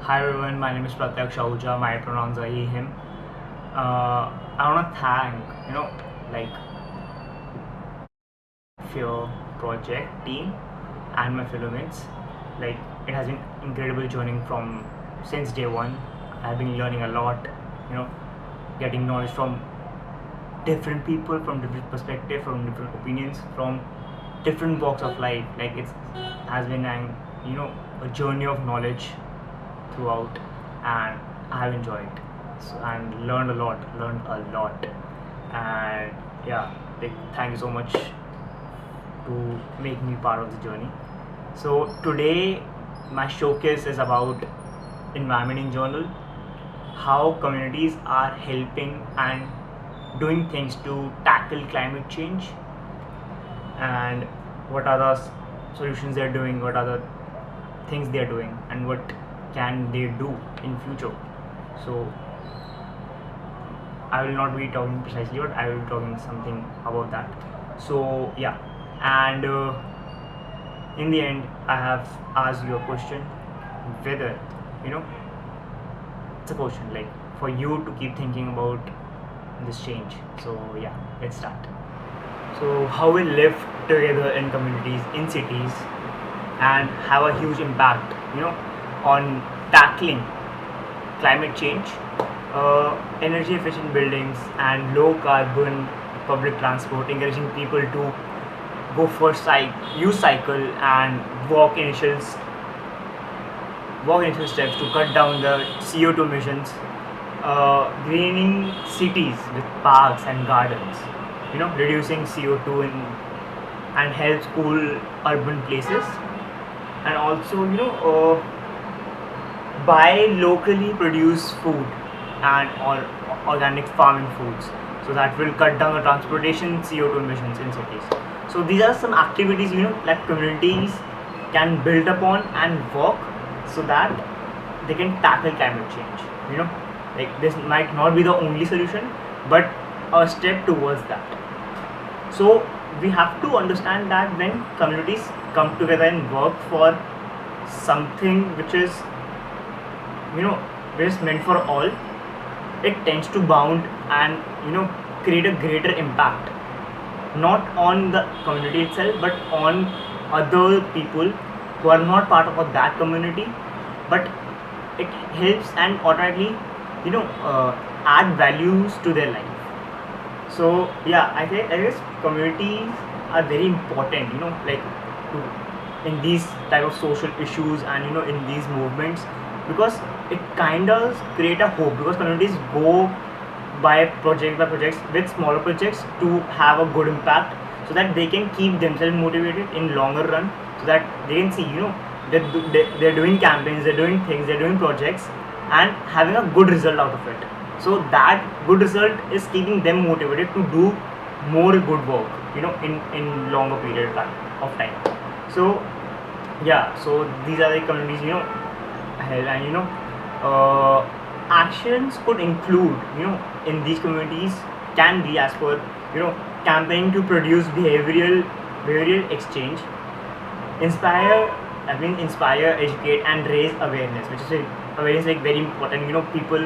Hi everyone, my name is Pratyaksh Ahuja. My pronouns are he, him. I want to thank, like F.A.I.R project team and my fellow mates. Like it has been incredible journey from since day one. I've been learning a lot, you know, getting knowledge from different people, from different perspective, from different opinions, from different walks of life. Like it has been an a journey of knowledge throughout, and I have enjoyed and learned a lot, and yeah, like, thank you so much to make me part of the journey. So today, my showcase is about environment in general, how communities are helping and doing things to tackle climate change, and what are the solutions they're doing, what are the things they're doing, and what can they do in future. So I will not be talking precisely, but I will be talking something about that. So yeah, and in the end, I have asked you a question, whether you know it's a question like for you to keep thinking about this change. So yeah, let's start. So how we live together in communities, in cities, and have a huge impact, on tackling climate change, energy efficient buildings and low carbon public transport, encouraging people to go for use cycle and walk initial steps to cut down the CO2 emissions, greening cities with parks and gardens, reducing CO2 and helps cool urban places, and also buy locally produced food and or organic farming foods, so that will cut down the transportation CO2 emissions in cities. So these are some activities that communities can build upon and work, so that they can tackle climate change. Like this might not be the only solution, but a step towards that. So we have to understand that when communities come together and work for something which is meant for all, it tends to bound and create a greater impact, not on the community itself, but on other people who are not part of that community, but it helps and automatically add values to their life. So yeah, I guess communities are very important, like in these type of social issues and in these movements, because it kind of create a hope, because communities go by projects with smaller projects to have a good impact, so that they can keep themselves motivated in longer run, so that they can see that they're doing campaigns, they're doing things, they're doing projects and having a good result out of it. So that good result is keeping them motivated to do more good work, in longer period of time. So yeah, so these are the communities held, and actions could include, in these communities can be as per campaigning to produce behavioral exchange, inspire inspire, educate and raise awareness, which is awareness like very important. People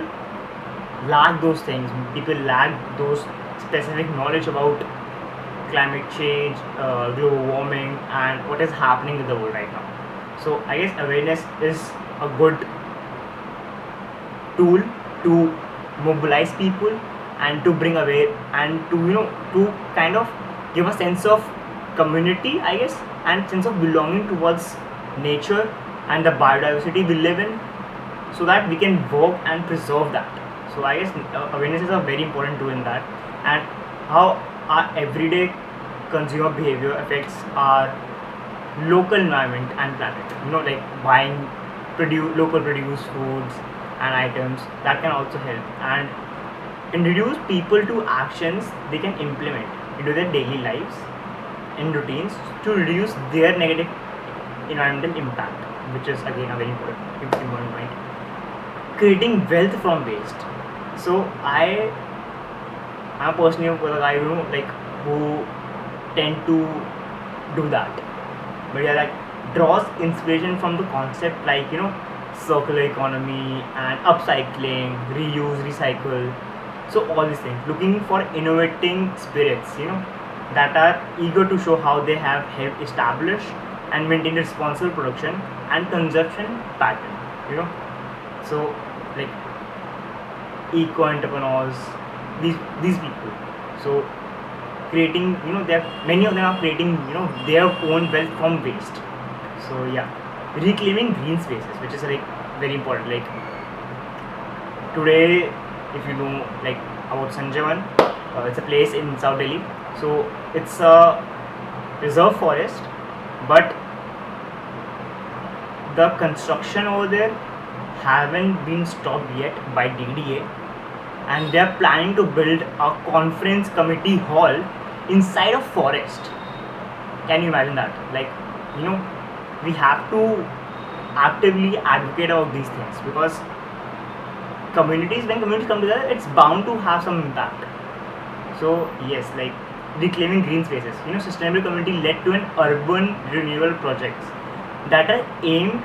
lack those things, people lack those specific knowledge about climate change, global warming, and what is happening in the world right now. So I guess awareness is a good tool to mobilize people and to bring aware, and to to kind of give a sense of community, I guess, and sense of belonging towards nature and the biodiversity we live in, so that we can work and preserve that. So I guess awareness is a very important tool in that, and how our everyday consumer behavior affects our local environment and planet. Like buying local produced foods and items, that can also help and introduce people to actions they can implement into their daily lives and routines to reduce their negative environmental impact, which is again a very important point. Creating wealth from waste. So I'm personally a guy like who tend to do that, but yeah, that draws inspiration from the concept like circular economy and upcycling, reuse, recycle. So all these things, looking for innovating spirits, that are eager to show how they have helped establish and maintain responsible production and consumption pattern. You know, so like eco entrepreneurs, these people. So creating, there many of them are creating, their own wealth from waste. So yeah, reclaiming green spaces, which is like very important. Like today, if you know like about Sanjavan, it's a place in South Delhi. So it's a reserve forest, but the construction over there haven't been stopped yet by DDA, and they're planning to build a conference committee hall inside a forest. Can you imagine that? Like, we have to actively advocate about these things, because when communities come together, it's bound to have some impact. So yes, like reclaiming green spaces, sustainable community led to an urban renewal projects that are aimed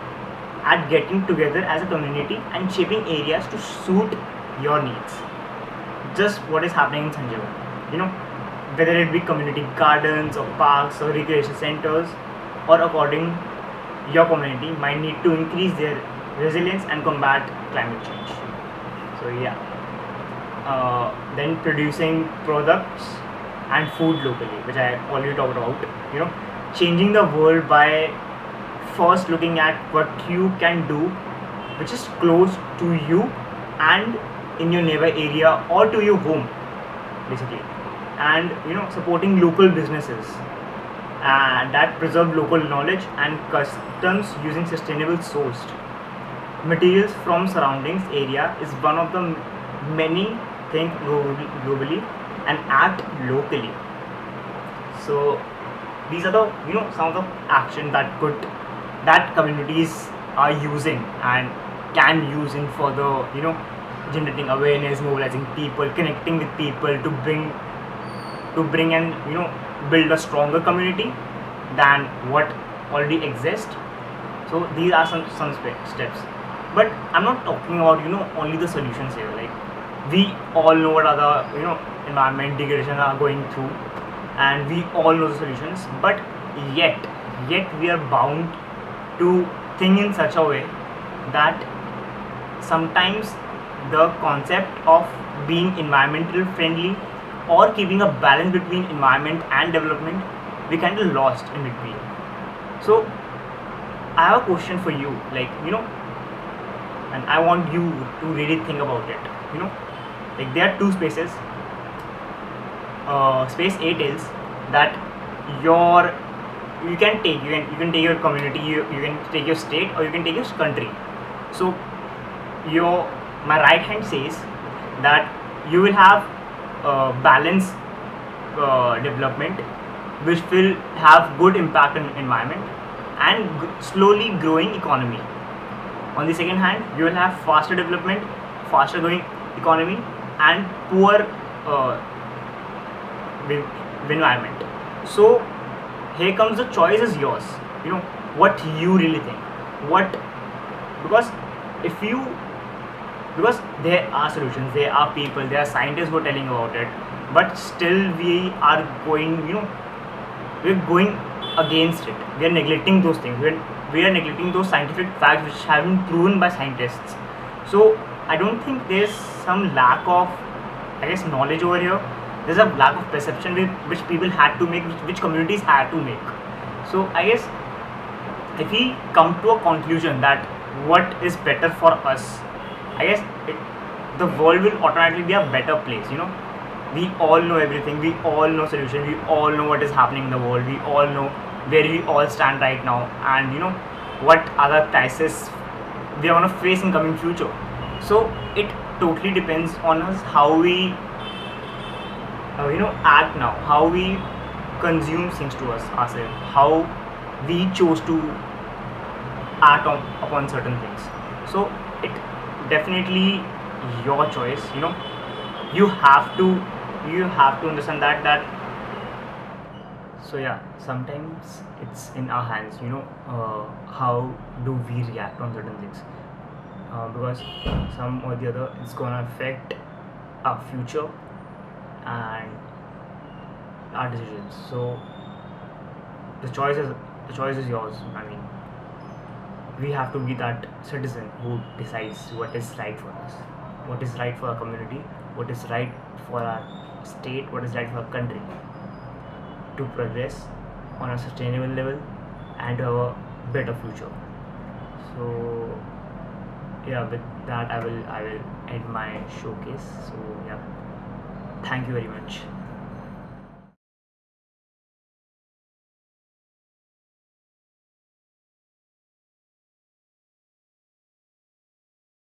at getting together as a community and shaping areas to suit your needs. Just what is happening in Sanjeevan, whether it be community gardens or parks or recreation centers, or according your community might need to increase their resilience and combat climate change. So yeah, then producing products and food locally, which I already talked about. Changing the world by first looking at what you can do, which is close to you and in your neighbor area or to your home, basically, and supporting local businesses that preserve local knowledge and customs using sustainable sourced materials from surroundings area is one of the many think globally and act locally. So these are the some of the action that communities are using and can use in further generating awareness, mobilizing people, connecting with people to bring and build a stronger community than what already exists. So these are some steps, but I'm not talking about only the solutions here. Like we all know what other environment degradation are going through, and we all know the solutions, but yet we are bound to think in such a way that sometimes the concept of being environmental friendly or keeping a balance between environment and development, we kind of lost in between. So I have a question for you, like and I want you to really think about it. Like there are two spaces. Space A tells that you can take your community, you can take your state, or you can take your country. So my right hand says that you will have balanced development, which will have good impact on environment and slowly growing economy. On the second hand, you will have faster development, faster growing economy, and poor environment. So here comes the choice is yours. What you really think. Because if you because there are solutions, there are people, there are scientists who are telling about it, but still we are going we're going against it. We are neglecting those things. We are neglecting those scientific facts which have been proven by scientists. So I don't think there's some lack of knowledge over here. There's a lack of perception which people had to make, which communities had to make. So I guess if we come to a conclusion that what is better for us, I guess the world will automatically be a better place. We all know everything, we all know solution, we all know what is happening in the world, we all know where we all stand right now, and what other crisis we are going to face in coming future. So it totally depends on us how we act now, how we consume things to us ourselves, how we chose to act upon certain things. So it definitely your choice. You have to understand that. So yeah, sometimes it's in our hands. How do we react on certain things? because some or the other it's gonna affect our future and our decisions. So the choice is yours. I mean, we have to be that citizen who decides what is right for us, what is right for our community, what is right for our state, what is right for our country, to progress on a sustainable level and to have a better future. So yeah, with that I will end my showcase. So yeah, thank you very much.